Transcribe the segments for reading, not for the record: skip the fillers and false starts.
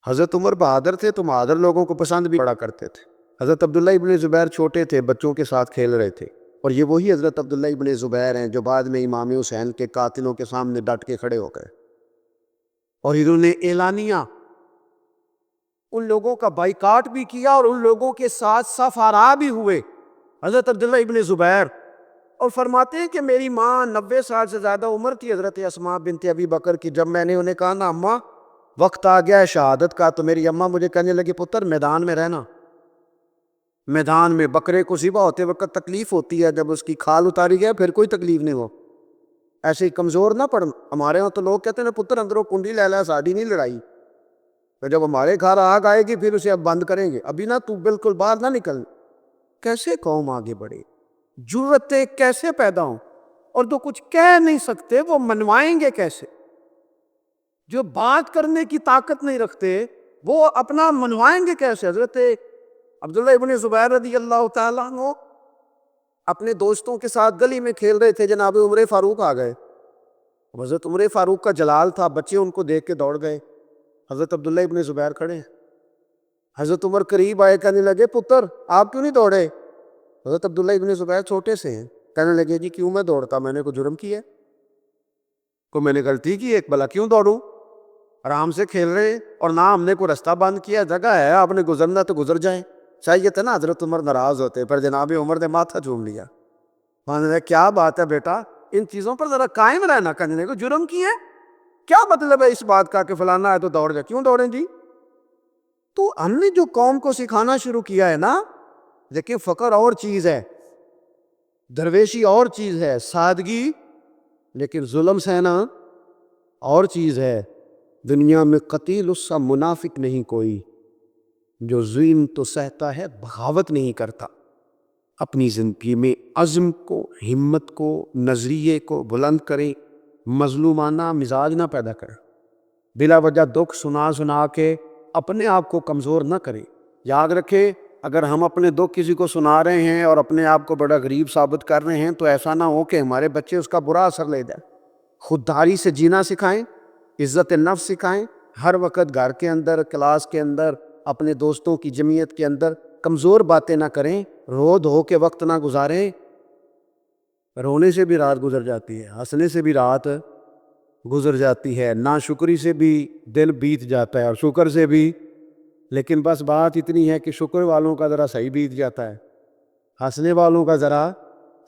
حضرت عمر بہادر تھے تو بہادر لوگوں کو پسند بھی بڑا کرتے تھے۔ حضرت عبداللہ ابن زبیر چھوٹے تھے، بچوں کے ساتھ کھیل رہے تھے، اور یہ وہی حضرت عبداللہ ابن زبیر ہیں جو بعد میں امام حسین کے قاتلوں کے سامنے ڈٹ کے کھڑے ہو گئے اور انہوں نے اعلانیہ ان لوگوں کا بائیکاٹ بھی کیا اور ان لوگوں کے ساتھ صف آرا بھی ہوئے حضرت عبداللہ ابن زبیر، اور فرماتے ہیں کہ میری ماں 90 سال سے زیادہ عمر تھی حضرت اسماء بنت ابی بکر کی۔ جب میں نے انہیں کہا نا اماں وقت آ گیا ہے شہادت کا، تو میری اماں مجھے کہنے لگی پتر میدان میں رہنا، میدان میں بکرے کو ذبح ہوتے وقت تکلیف ہوتی ہے، جب اس کی کھال اتاری گیا پھر کوئی تکلیف نہیں ہو، ایسے ہی کمزور نہ پڑ۔ ہمارے ہاں تو لوگ کہتے ہیں نا پتر اندروں کنڈی لے لے ساڑی نہیں لڑائی، تو جب ہمارے گھر آگ آئے گی پھر اسے اب بند کریں گے، ابھی نہ تو بالکل باہر نہ نکل۔ کیسے قوم آگے بڑھے، جرتیں کیسے پیدا ہوں، اور جو کچھ کہہ نہیں سکتے وہ منوائیں گے کیسے؟ جو بات کرنے کی طاقت نہیں رکھتے وہ اپنا منوائیں گے کیسے؟ حضرت عبداللہ ابن زبیر رضی اللہ تعالیٰ عنہ اپنے دوستوں کے ساتھ گلی میں کھیل رہے تھے، جناب عمر فاروق آ گئے۔ حضرت عمر فاروق کا جلال تھا، بچے ان کو دیکھ کے دوڑ گئے، حضرت عبداللہ ابن زبیر کھڑے ہیں۔ حضرت عمر قریب آئے، کہنے لگے پتر آپ کیوں نہیں دوڑے؟ حضرت عبداللہ ابن زبیر چھوٹے سے ہیں، کہنے لگے جی کیوں میں دوڑتا، میں نے کوئی جرم کیا ہے، کوئی میں نے غلطی کی ہے، بھلا کیوں دوڑوں؟ آرام سے کھیل رہے ہیں، اور نہ ہم نے کوئی رستہ بند کیا، جگہ ہے، آپ نے گزرنا تو گزر جائیں۔ چاہیے تھا نا حضرت عمر ناراض ہوتے، پر جناب عمر نے ماتھا چوم لیا۔ کیا بات ہے بیٹا، ان چیزوں پر ذرا قائم رہنا، کہنے کو جرم کی ہے، کیا مطلب ہے اس بات کا کہ فلانا ہے تو دوڑ جائے، کیوں دوڑیں جی؟ تو ہم نے جو قوم کو سکھانا شروع کیا ہے نا، دیکھیں فقر اور چیز ہے، درویشی اور چیز ہے، سادگی لیکن ظلم سہنا اور چیز ہے۔ دنیا میں قتیل اس سا منافق نہیں کوئی جو ظلم تو سہتا ہے بغاوت نہیں کرتا۔ اپنی زندگی میں عزم کو، ہمت کو، نظریے کو بلند کریں، مظلومانہ مزاج نہ پیدا کریں، بلا وجہ دکھ سنا سنا کے اپنے آپ کو کمزور نہ کریں۔ یاد رکھیں اگر ہم اپنے دکھ کسی کو سنا رہے ہیں اور اپنے آپ کو بڑا غریب ثابت کر رہے ہیں تو ایسا نہ ہو کہ ہمارے بچے اس کا برا اثر لے جائیں۔ خودداری سے جینا سکھائیں، عزت نفس سکھائیں، ہر وقت گھر کے اندر، کلاس کے اندر، اپنے دوستوں کی جمعیت کے اندر کمزور باتیں نہ کریں، رو دھو کے وقت نہ گزاریں۔ رونے سے بھی رات گزر جاتی ہے، ہنسنے سے بھی رات گزر جاتی ہے، ناشکری سے بھی دل بیت جاتا ہے اور شکر سے بھی، لیکن بس بات اتنی ہے کہ شکر والوں کا ذرا صحیح بیت جاتا ہے، ہنسنے والوں کا ذرا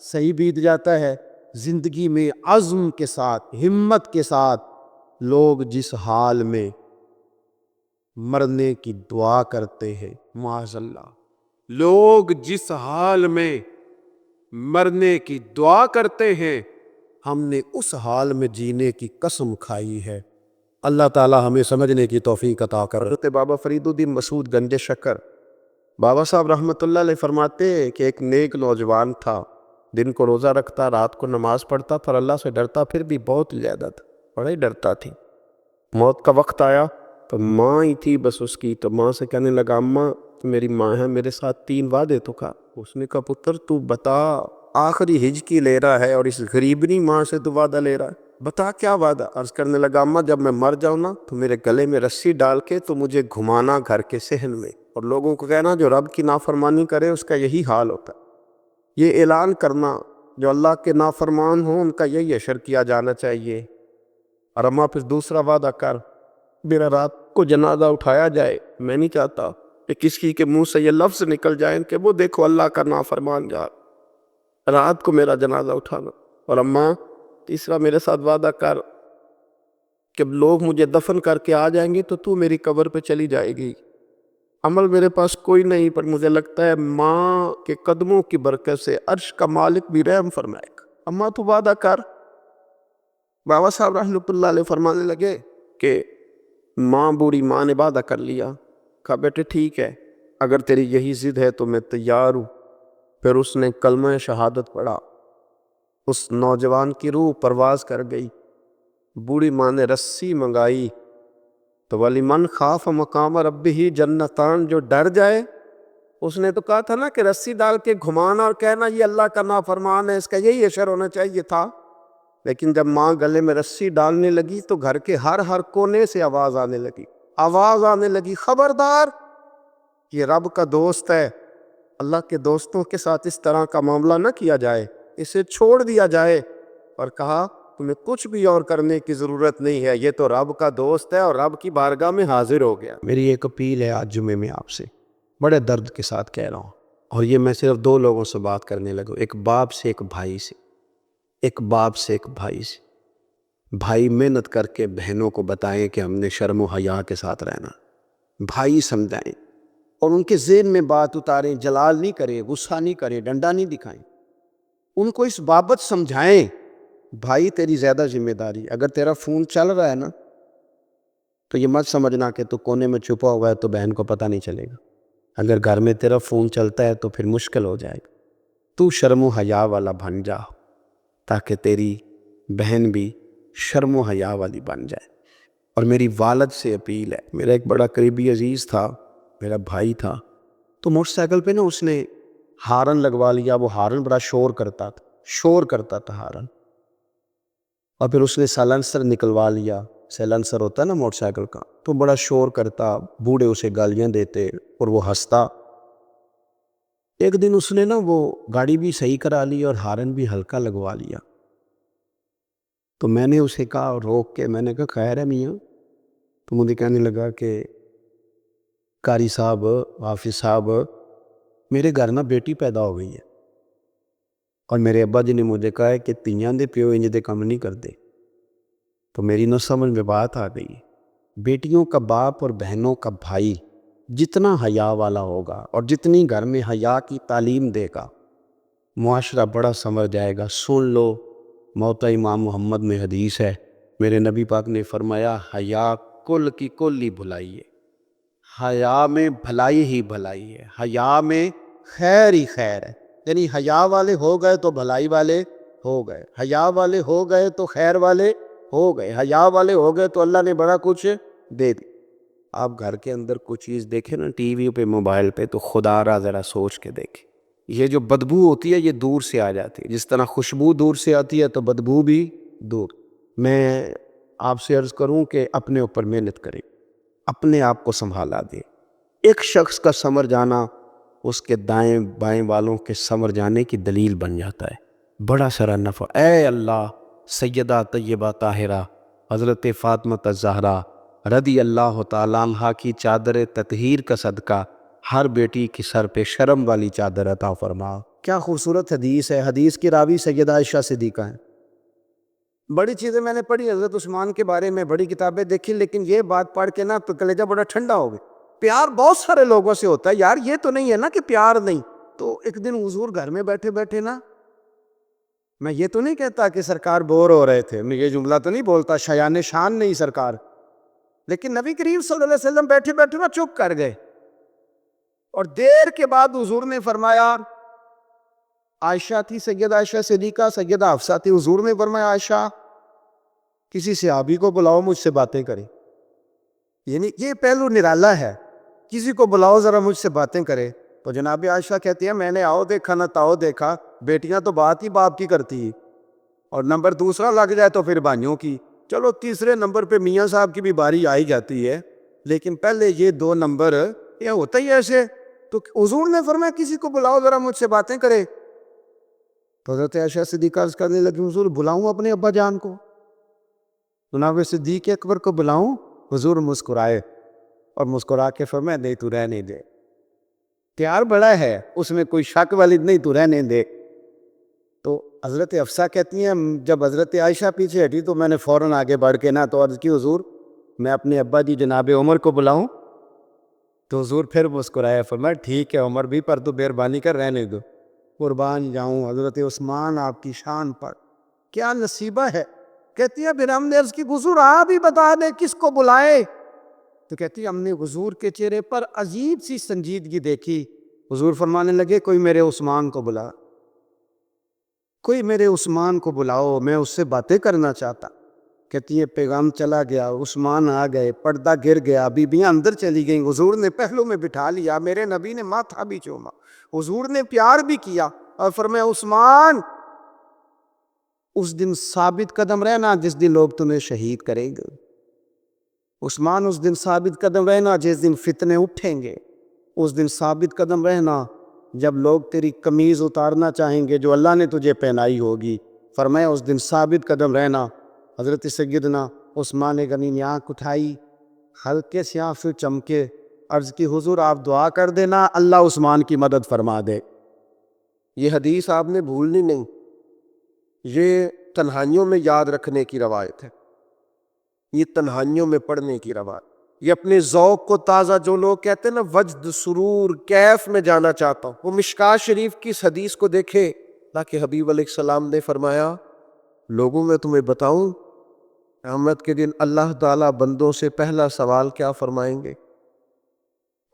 صحیح بیت جاتا ہے۔ زندگی میں عزم کے ساتھ، ہمت کے ساتھ لوگ جس حال میں مرنے کی دعا کرتے ہیں، معاذ اللہ، لوگ جس حال میں مرنے کی دعا کرتے ہیں ہم نے اس حال میں جینے کی قسم کھائی ہے۔ اللہ تعالی ہمیں سمجھنے کی توفیق عطا کر۔ حضرت بابا فرید الدین مسعود گنج شکر بابا صاحب رحمۃ اللہ علیہ فرماتے ہیں کہ ایک نیک نوجوان تھا، دن کو روزہ رکھتا، رات کو نماز پڑھتا، پر اللہ سے ڈرتا پھر بھی بہت زیادہ تھا، بڑا ہی ڈرتا تھی۔ موت کا وقت آیا تو ماں ہی تھی بس اس کی، تو ماں سے کہنے لگا اماں میری ماں ہے، میرے ساتھ 3 وعدے تو کھا۔ اس نے کہا پتر تو بتا، آخری ہج کی لے رہا ہے اور اس غریبنی ماں سے تو وعدہ لے رہا ہے، بتا کیا وعدہ؟ عرض کرنے لگا اماں جب میں مر جاؤں نا تو میرے گلے میں رسی ڈال کے تو مجھے گھمانا گھر کے صحن میں، اور لوگوں کو کہنا جو رب کی نافرمانی کرے اس کا یہی حال ہوتا ہے۔ یہ اعلان کرنا جو اللہ کے نافرمان ہوں ان کا یہی اشر کیا جانا چاہیے۔ اور اماں پھر دوسرا وعدہ کر، میرا رات کو جنازہ اٹھایا جائے، میں نہیں چاہتا کہ کسی کے منہ سے یہ لفظ نکل جائیں کہ وہ دیکھو اللہ کا نافرمان جا، رات کو میرا جنازہ اٹھانا۔ اور اماں تیسرا میرے ساتھ وعدہ کر کہ لوگ مجھے دفن کر کے آ جائیں گے تو میری قبر پہ چلی جائے گی۔ عمل میرے پاس کوئی نہیں، پر مجھے لگتا ہے ماں کے قدموں کی برکت سے عرش کا مالک بھی رحم فرمائے گا، اماں تو وعدہ کر۔ بابا صاحب رحمۃ اللہ علیہ فرمانے لگے کہ ماں، بوڑھی ماں نے وعدہ کر لیا، کہا بیٹے ٹھیک ہے اگر تیری یہی ضد ہے تو میں تیار ہوں۔ پھر اس نے کلمہ شہادت پڑھا، اس نوجوان کی روح پرواز کر گئی۔ بوڑھی ماں نے رسی منگائی تو وَلِمَنْ خَافَ مَقَامَ رَبِّهِ جنتان، جو ڈر جائے، اس نے تو کہا تھا نا کہ رسی ڈال کے گھمانا اور کہنا یہ اللہ کا نافرمان ہے، اس کا یہی اشر ہونا چاہیے تھا۔ لیکن جب ماں گلے میں رسی ڈالنے لگی تو گھر کے ہر کونے سے آواز آنے لگی، آواز آنے لگی خبردار یہ رب کا دوست ہے، اللہ کے دوستوں کے ساتھ اس طرح کا معاملہ نہ کیا جائے، اسے چھوڑ دیا جائے۔ اور کہا تمہیں کچھ بھی اور کرنے کی ضرورت نہیں ہے، یہ تو رب کا دوست ہے اور رب کی بارگاہ میں حاضر ہو گیا۔ میری ایک اپیل ہے آج جمعے میں آپ سے، بڑے درد کے ساتھ کہہ رہا ہوں، اور یہ میں صرف دو لوگوں سے بات کرنے لگا، ایک باپ سے ایک بھائی سے، ایک باپ سے ایک بھائی سے۔ بھائی محنت کر کے بہنوں کو بتائیں کہ ہم نے شرم و حیا کے ساتھ رہنا، بھائی سمجھائیں اور ان کے ذہن میں بات اتاریں، جلال نہیں کریں، غصہ نہیں کریں، ڈنڈا نہیں دکھائیں، ان کو اس بابت سمجھائیں بھائی تیری زیادہ ذمہ داری، اگر تیرا فون چل رہا ہے نا تو یہ مت سمجھنا کہ تو کونے میں چھپا ہوا ہے تو بہن کو پتہ نہیں چلے گا، اگر گھر میں تیرا فون چلتا ہے تو پھر مشکل ہو جائے گا، تو شرم و حیا والا بن جا تاکہ تیری بہن بھی شرم و حیا والی بن جائے۔ اور میری والد سے اپیل ہے، میرا ایک بڑا قریبی عزیز تھا، میرا بھائی تھا، تو موٹر سائیکل پہ نا اس نے ہارن لگوا لیا، وہ ہارن بڑا شور کرتا تھا ہارن، اور پھر اس نے سائلنسر نکلوا لیا، سائلنسر ہوتا ہے نا موٹر سائیکل کا، تو بڑا شور کرتا، بوڑھے اسے گالیاں دیتے اور وہ ہنستا۔ ایک دن اس نے نا وہ گاڑی بھی صحیح کرا لی اور ہارن بھی ہلکا لگوا لیا، تو میں نے اسے کہا روک کے، میں نے کہا خیر ہے میاں؟ تو مجھے کہنے لگا کہ قاری صاحب، حافظ صاحب، میرے گھر نا بیٹی پیدا ہو گئی ہے، اور میرے ابا جی نے مجھے کہا ہے کہ تیاں دے پیو انج دے کم نہیں کرتے۔ تو میری نہ سمجھ میں بات آ گئی، بیٹیوں کا باپ اور بہنوں کا بھائی جتنا حیا والا ہوگا اور جتنی گھر میں حیا کی تعلیم دے گا، معاشرہ بڑا سنور جائے گا۔ سن لو، موتا امام محمد میں حدیث ہے، میرے نبی پاک نے فرمایا حیا کل کی کل ہی بھلائی ہے، حیا میں بھلائی ہی بھلائی ہے، حیا میں خیر ہی خیر ہے، یعنی حیا والے ہو گئے تو بھلائی والے ہو گئے، حیا والے ہو گئے تو خیر والے ہو گئے، حیا والے ہو گئے تو اللہ نے بڑا کچھ دے دی۔ آپ گھر کے اندر کوئی چیز دیکھیں نا، ٹی وی پہ، موبائل پہ، تو خدا را ذرا سوچ کے دیکھیں، یہ جو بدبو ہوتی ہے یہ دور سے آ جاتی ہے، جس طرح خوشبو دور سے آتی ہے تو بدبو بھی دور۔ میں آپ سے عرض کروں کہ اپنے اوپر محنت کریں، اپنے آپ کو سنبھالا دے۔ ایک شخص کا سمر جانا اس کے دائیں بائیں والوں کے سمر جانے کی دلیل بن جاتا ہے، بڑا سارا نفع۔ اے اللہ، سیدہ طیبہ طاہرہ حضرت فاطمہ الزہرا رضی اللہ تعالیٰ عنہا کی چادر تطہیر کا صدقہ ہر بیٹی کی سر پہ شرم والی چادر عطا فرما۔ کیا خوبصورت حدیث ہے، حدیث کی راوی سیدہ عائشہ صدیقہ ہیں۔ بڑی چیزیں میں نے پڑھی حضرت عثمان کے بارے میں، بڑی کتابیں دیکھی، لیکن یہ بات پڑھ کے نا کلیجہ بڑا ٹھنڈا ہو گیا۔ پیار بہت سارے لوگوں سے ہوتا ہے یار، یہ تو نہیں ہے نا کہ پیار نہیں۔ تو ایک دن حضور گھر میں بیٹھے بیٹھے نا، میں یہ تو نہیں کہتا کہ سرکار بور ہو رہے تھے، میں یہ جملہ تو نہیں بولتا، شایان شان نہیں سرکار، لیکن نبی کریم صلی اللہ علیہ وسلم بیٹھے بیٹھے نا چپ کر گئے، اور دیر کے بعد حضور نے فرمایا، عائشہ تھی، سیدہ عائشہ صدیقہ، سیدہ حفصہ تھی، حضور نے فرمایا عائشہ کسی صحابی کو بلاؤ مجھ سے باتیں کریں، یعنی یہ پہلو نرالا ہے، کسی کو بلاؤ ذرا مجھ سے باتیں کرے۔ تو جناب عائشہ کہتی ہیں میں نے آؤ دیکھا نہ تاؤ دیکھا، بیٹیاں تو بات ہی باپ کی کرتی، اور نمبر دوسرا لگ جائے تو پھر بھائیوں کی، چلو تیسرے نمبر پہ میاں صاحب کی بھی باری آئی جاتی ہے، لیکن پہلے یہ دو نمبر یہ ہوتا ہی ایسے۔ تو حضور نے فرمایا کسی کو بلاؤ ذرا مجھ سے باتیں کرے۔ تو حضرت عائشہ صدیقہ عرض کرنے لگی حضور بلاؤں اپنے ابا جان کو، جناب صدیق اکبر کو بلاؤں؟ حضور مسکرائے اور مسکرا کے فرمایا نہیں تو رہنے دے، پیار بڑا ہے اس میں کوئی شک والی نہیں، تو رہنے دے۔ تو حضرت حفصہ کہتی ہیں جب حضرت عائشہ پیچھے ہٹی تو میں نے فوراً آگے بڑھ کے تو عرض کی حضور میں اپنے ابا جی جناب عمر کو بلاؤں؟ تو حضور پھر مسکرائے، فرمایا ٹھیک ہے عمر بھی، پر تو مہربانی کر رہنے دو، قربان جاؤں حضرت عثمان آپ کی شان پر، کیا نصیبہ ہے۔ کہتی ہے پھر ہم نے عرض کی حضور آپ ہی بتا دیں کس کو بلائے؟ تو کہتی ہے ہم نے حضور کے چہرے پر عجیب سی سنجیدگی دیکھی، حضور فرمانے لگے کوئی میرے عثمان کو بلا، کوئی میرے عثمان کو بلاؤ، میں اس سے باتیں کرنا چاہتا۔ کہتی ہے پیغام چلا گیا، عثمان آ گئے، پردہ گر گیا، بیبیاں اندر چلی گئیں، حضور نے پہلو میں بٹھا لیا، میرے نبی نے ماتھا بھی چوما، حضور نے پیار بھی کیا، اور فرمایا عثمان اس دن ثابت قدم رہنا جس دن لوگ تمہیں شہید کریں گے۔ عثمان اس دن ثابت قدم رہنا جس دن فتنے اٹھیں گے، اس دن ثابت قدم رہنا جب لوگ تیری قمیض اتارنا چاہیں گے جو اللہ نے تجھے پہنائی ہوگی۔ فرمایا اس دن ثابت قدم رہنا۔ حضرت سیدنا عثمان غنی نے آنکھ اٹھائی، ہلکے سے آنسو چمکے، عرض کی حضور آپ دعا کر دینا اللہ عثمان کی مدد فرما دے۔ یہ حدیث آپ نے بھولنی نہیں، یہ تنہائیوں میں یاد رکھنے کی روایت ہے، یہ تنہائیوں میں پڑھنے کی روایت، یہ اپنے ذوق کو تازہ، جو لوگ کہتے ہیں نا وجد سرور کیف میں جانا چاہتا ہوں، وہ مشکات شریف کی اس حدیث کو دیکھے۔ اللہ کے حبیب علیہ السلام نے فرمایا لوگوں میں تمہیں بتاؤں قیامت کے دن اللہ تعالیٰ بندوں سے پہلا سوال کیا فرمائیں گے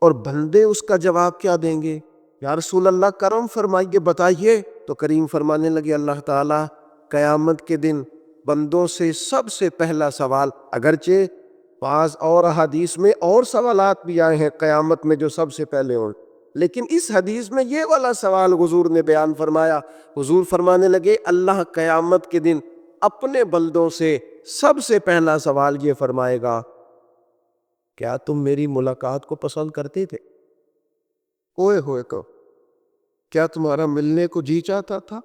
اور بندے اس کا جواب کیا دیں گے؟ یا رسول اللہ کرم فرمائیے، بتائیے۔ تو کریم فرمانے لگے اللہ تعالیٰ قیامت کے دن بندوں سے سب سے پہلا سوال، اگرچہ بعض اور حدیث میں اور سوالات بھی آئے ہیں قیامت میں جو سب سے پہلے ہوں، لیکن اس حدیث میں یہ والا سوال حضور نے بیان فرمایا۔ حضور فرمانے لگے اللہ قیامت کے دن اپنے بندوں سے سب سے پہلا سوال یہ فرمائے گا کیا تم میری ملاقات کو پسند کرتے تھے؟ اوئے ہوئے کو کیا تمہارا ملنے کو جی چاہتا تھا؟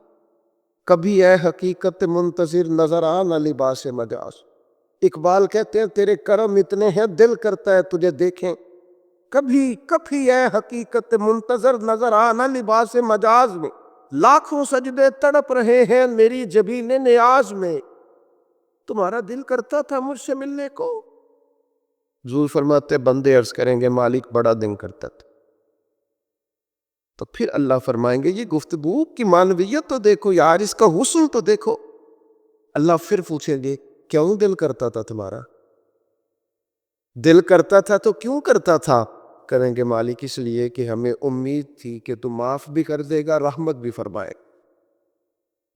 کبھی اے حقیقت منتظر نظر آنا لباس مجاز۔ اقبال کہتے ہیں تیرے کرم اتنے ہیں دل کرتا ہے تجھے دیکھیں، کبھی کبھی اے حقیقت منتظر نظر آنا لباس مجاز میں، لاکھوں سجدے تڑپ رہے ہیں میری جبین نیاز میں، تمہارا دل کرتا تھا مجھ سے ملنے کو؟ حضور فرماتے بندے عرض کریں گے مالک بڑا دن کرتا تھا۔ تو پھر اللہ فرمائیں گے یہ گفتگو کی معنویت تو دیکھو یار، اس کا حسن تو دیکھو۔ اللہ پھر پوچھیں گے کیوں دل کرتا تھا تمہارا؟ دل کرتا تھا تو کیوں کرتا تھا؟ کریں گے مالک اس لیے کہ ہمیں امید تھی کہ تو معاف بھی کر دے گا، رحمت بھی فرمائے گا،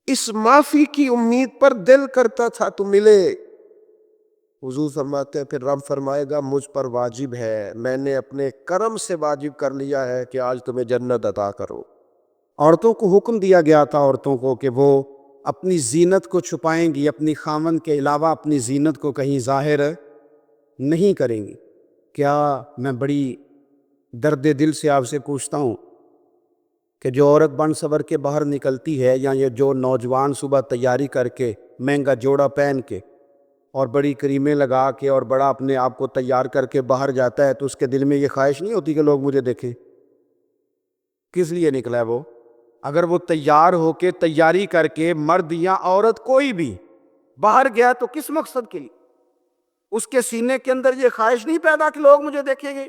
اس معافی کی امید پر دل کرتا تھا تو ملے۔ حضور فرماتے ہیں پھر رب فرمائے گا مجھ پر واجب ہے، میں نے اپنے کرم سے واجب کر لیا ہے کہ آج تمہیں جنت عطا کرو۔ عورتوں کو حکم دیا گیا تھا عورتوں کو کہ وہ اپنی زینت کو چھپائیں گی، اپنی خامن کے علاوہ اپنی زینت کو کہیں ظاہر نہیں کریں گی۔ کیا میں بڑی درد دل سے آپ سے پوچھتا ہوں کہ جو عورت بن سور کے باہر نکلتی ہے یا یہ جو نوجوان صبح تیاری کر کے مہنگا جوڑا پہن کے اور بڑی کریمیں لگا کے اور بڑا اپنے آپ کو تیار کر کے باہر جاتا ہے تو اس کے دل میں یہ خواہش نہیں ہوتی کہ لوگ مجھے دیکھیں؟ کس لیے نکلا ہے وہ؟ اگر وہ تیار ہو کے تیاری کر کے مرد یا عورت کوئی بھی باہر گیا تو کس مقصد کے لیے؟ اس کے سینے کے اندر یہ خواہش نہیں پیدا کہ لوگ مجھے دیکھیں گے،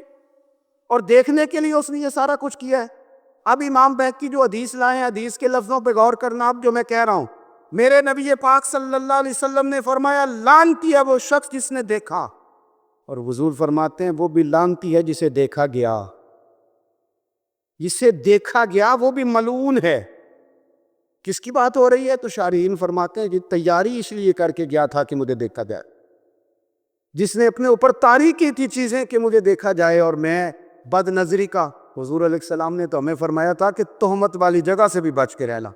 اور دیکھنے کے لیے اس نے یہ سارا کچھ کیا ہے۔ اب امام بیہقی جو حدیث لائے ہیں، حدیث کے لفظوں پہ غور کرنا، اب جو میں کہہ رہا ہوں، میرے نبی پاک صلی اللہ علیہ وسلم نے فرمایا لعنتی ہے وہ شخص جس نے دیکھا، اور حضور فرماتے ہیں وہ بھی لعنتی ہے جسے دیکھا گیا، جسے دیکھا گیا وہ بھی ملعون ہے۔ کس کی بات ہو رہی ہے؟ تو شارحین فرماتے ہیں کہ تیاری اس لیے کر کے گیا تھا کہ مجھے دیکھا جائے، جس نے اپنے اوپر طاری کی تھی چیزیں کہ مجھے دیکھا جائے اور میں بد نظری کا۔ حضور علیہ السلام نے تو ہمیں فرمایا تھا کہ تہمت والی جگہ سے بھی بچ کے رہنا،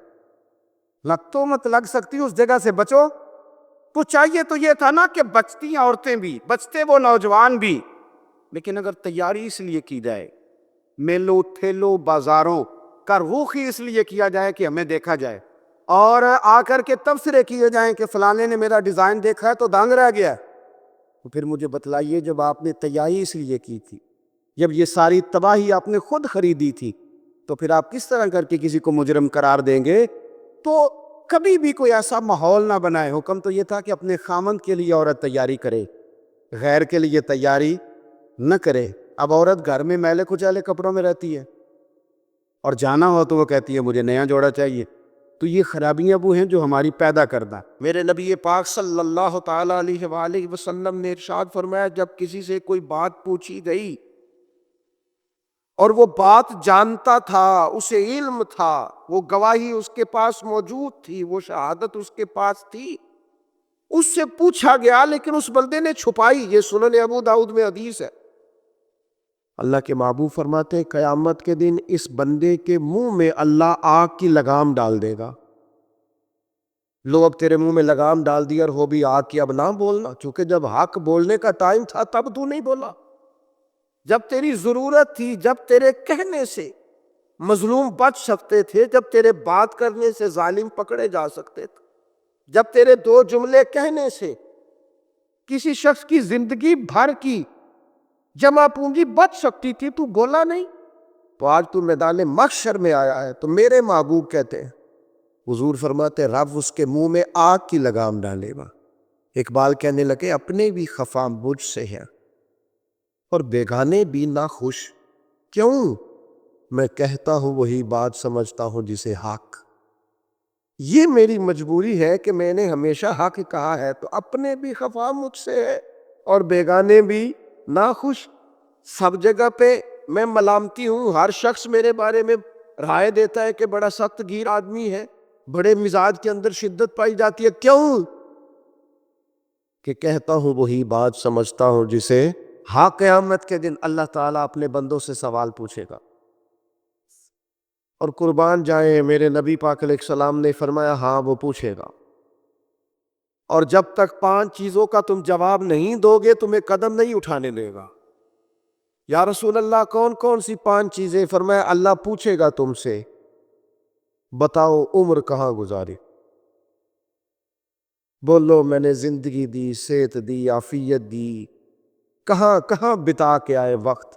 تہمت لگ سکتی اس جگہ سے بچو۔ تو چاہیے تو یہ تھا نا کہ بچتی عورتیں بھی، بچتے وہ نوجوان بھی، لیکن اگر تیاری اس لیے کی جائے، میلوں ٹھیلوں بازاروں کا رخ ہی اس لیے کیا جائے کہ ہمیں دیکھا جائے، اور آ کر کے تبصرے کیے جائیں کہ فلانے نے میرا ڈیزائن دیکھا ہے تو دانگ رہ گیا، تو پھر مجھے بتلائیے جب آپ نے تیاری اس لیے کی تھی، جب یہ ساری تباہی آپ نے خود خریدی تھی، تو پھر آپ کس طرح کر کے کسی کو مجرم قرار دیں گے؟ تو کبھی بھی کوئی ایسا ماحول نہ بنائے۔ حکم تو یہ تھا کہ اپنے خامند کے لیے عورت تیاری کرے، غیر کے لیے تیاری نہ کرے۔ اب عورت گھر میں میلے کچیلے کپڑوں میں رہتی ہے اور جانا ہو تو وہ کہتی ہے مجھے نیا جوڑا چاہیے۔ تو یہ خرابیاں وہ ہیں جو ہماری پیدا کردہ۔ میرے نبی پاک صلی اللہ تعالیٰ علیہ وآلہ وسلم نے ارشاد فرمایا جب کسی سے کوئی بات پوچھی گئی اور وہ بات جانتا تھا، اسے علم تھا، وہ گواہی اس کے پاس موجود تھی، وہ شہادت اس کے پاس تھی، اس سے پوچھا گیا لیکن اس بندے نے چھپائی۔ یہ سنن ابو داؤد میں حدیث ہے۔ اللہ کے محبوب فرماتے ہیں قیامت کے دن اس بندے کے منہ میں اللہ آگ کی لگام ڈال دے گا، لو اب تیرے منہ میں لگام ڈال دی اور ہو بھی آگ کی، اب نہ بولنا، چونکہ جب حق بولنے کا ٹائم تھا تب تو نہیں بولا، جب تیری ضرورت تھی، جب تیرے کہنے سے مظلوم بچ سکتے تھے، جب تیرے بات کرنے سے ظالم پکڑے جا سکتے تھے، جب تیرے دو جملے کہنے سے کسی شخص کی زندگی بھر کی جمع پونجی بچ سکتی تھی، تو بولا نہیں۔ تو آج تو میدان محشر میں آیا ہے تو میرے محبوب کہتے ہیں، حضور فرماتے رب اس کے منہ میں آگ کی لگام ڈالے گا۔ اقبال کہنے لگے اپنے بھی خفا مجھ سے ہیں اور بیگانے بھی ناخوش، کیوں؟ میں کہتا ہوں وہی بات سمجھتا ہوں جسے حق۔ یہ میری مجبوری ہے کہ میں نے ہمیشہ حق کہا ہے، تو اپنے بھی خفا مجھ سے ہے اور بیگانے بھی ناخوش۔ سب جگہ پہ میں ملامتی ہوں، ہر شخص میرے بارے میں رائے دیتا ہے کہ بڑا سخت گیر آدمی ہے، بڑے مزاج کے اندر شدت پائی جاتی ہے، کیوں؟ کہ کہتا ہوں وہی بات سمجھتا ہوں جسے ہاں قیامت کے دن اللہ تعالیٰ اپنے بندوں سے سوال پوچھے گا۔ اور قربان جائیں، میرے نبی پاک علیہ السلام نے فرمایا ہاں وہ پوچھے گا، اور جب تک 5 چیزوں کا تم جواب نہیں دو گے تمہیں قدم نہیں اٹھانے دے گا۔ یا رسول اللہ کون کون سی 5 چیزیں؟ فرمایا اللہ پوچھے گا تم سے، بتاؤ عمر کہاں گزاری؟ بولو میں نے زندگی دی، صحت دی، عافیت دی، کہاں کہاں بتا کے آئے وقت؟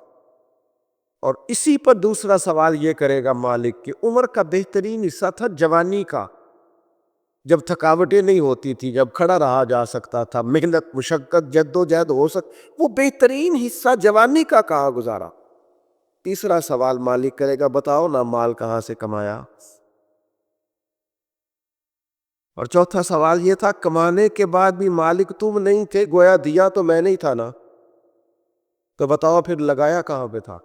اور اسی پر دوسرا سوال یہ کرے گا مالک کہ عمر کا بہترین حصہ تھا جوانی کا، جب تھکاوٹیں نہیں ہوتی تھی، جب کھڑا رہا جا سکتا تھا، محنت مشقت جد و جہد ہو وہ بہترین حصہ جوانی کا کہاں گزارا؟ تیسرا سوال مالک کرے گا بتاؤ نا مال کہاں سے کمایا؟ اور چوتھا سوال یہ تھا کمانے کے بعد بھی مالک تم نہیں تھے، گویا دیا تو میں نہیں تھا نا، تو بتاؤ پھر لگایا کہاں پہ تھا،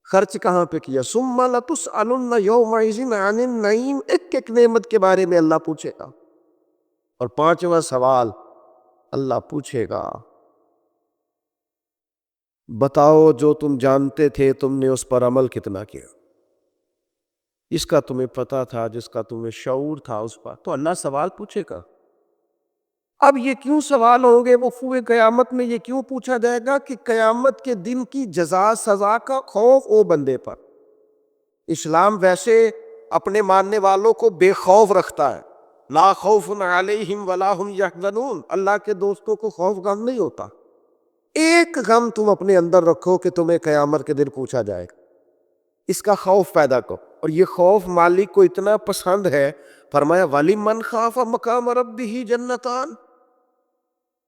خرچ کہاں پہ کیا؟ ثم لتسألن یومئذ عن النعیم، ایک ایک نعمت کے بارے میں اللہ پوچھے گا۔ اور 5واں سوال اللہ پوچھے گا بتاؤ جو تم جانتے تھے تم نے اس پر عمل کتنا کیا؟ اس کا تمہیں پتا تھا، جس کا تمہیں شعور تھا اس پر، تو اللہ سوال پوچھے گا۔ اب یہ کیوں سوال ہوں گے وقوع قیامت میں؟ یہ کیوں پوچھا جائے گا کہ قیامت کے دن کی جزا سزا کا خوف او بندے پر۔ اسلام ویسے اپنے ماننے والوں کو بے خوف رکھتا ہے، لا خوف علیہم ولا هم یحزنون، اللہ کے دوستوں کو خوف غم نہیں ہوتا۔ ایک غم تم اپنے اندر رکھو کہ تمہیں قیامت کے دن پوچھا جائے گا، اس کا خوف پیدا کرو، اور یہ خوف مالک کو اتنا پسند ہے، فرمایا وَلِمَنْ خَافَ مَقَامَ رَبِّهِ جَنَّتَانِ،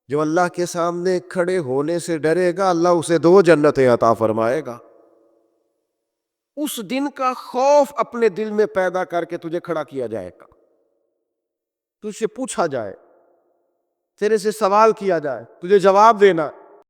جو اللہ کے سامنے کھڑے ہونے سے ڈرے گا اللہ اسے 2 جنتیں عطا فرمائے گا۔ اس دن کا خوف اپنے دل میں پیدا کر کے تجھے کھڑا کیا جائے گا، تجھ سے پوچھا جائے، تیرے سے سوال کیا جائے، تجھے جواب دینا۔